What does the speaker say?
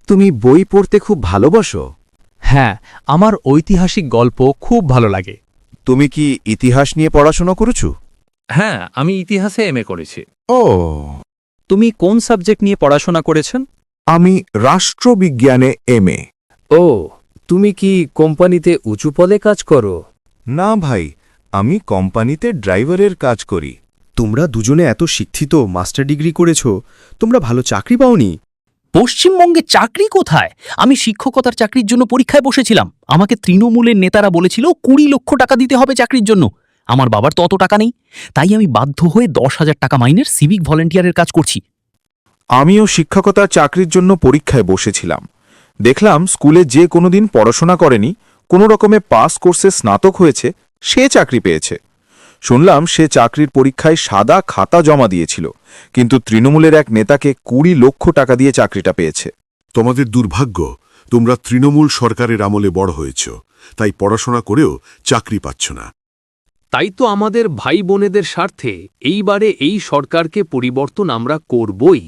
তুমি বই পড়তে খুব ভালোবাসো? হ্যাঁ, আমার ঐতিহাসিক গল্প খুব ভালো লাগে। তুমি কি ইতিহাস নিয়ে পড়াশোনা করেছো? হ্যাঁ, আমি ইতিহাসে এমএ করেছি। ও, তুমি কোন সাবজেক্ট নিয়ে পড়াশোনা করেছেন? আমি রাষ্ট্রবিজ্ঞানে এমএ। ও, তুমি কি কোম্পানিতে উঁচু পদে কাজ করো? না ভাই, আমি কোম্পানিতে ড্রাইভারের কাজ করি। তোমরা দুজনে এত শিক্ষিত, মাস্টার ডিগ্রি করেছ, তোমরা ভালো চাকরি পাওনি? পশ্চিমবঙ্গে চাকরি কোথায়? আমি শিক্ষকতার চাকরির জন্য পরীক্ষায় বসেছিলাম। আমাকে তৃণমূলের নেতারা বলেছিল 20 লক্ষ টাকা দিতে হবে চাকরির জন্য। আমার বাবার তো অত টাকা নেই, তাই আমি বাধ্য হয়ে 10,000 টাকা মাইনের সিভিক ভলেন্টিয়ারের কাজ করছি। আমিও শিক্ষকতার চাকরির জন্য পরীক্ষায় বসেছিলাম। দেখলাম স্কুলে যে কোনোদিন পড়াশোনা করেনি, কোনো রকমে পাস কোর্সে স্নাতক হয়েছে, সে চাকরি পেয়েছে। শুনলাম সে চাকরির পরীক্ষায় সাদা খাতা জমা দিয়েছিল, কিন্তু তৃণমূলের এক নেতাকে 20 লক্ষ টাকা দিয়ে চাকরিটা পেয়েছে। তোমাদের দুর্ভাগ্য, তোমরা তৃণমূল সরকারের আমলে বড় হয়েছ, তাই পড়াশোনা করেও চাকরি পাচ্ছ না। তাই তো আমাদের ভাই বোনেদের স্বার্থে এইবারে এই সরকারকে পরিবর্তন আমরা করবই।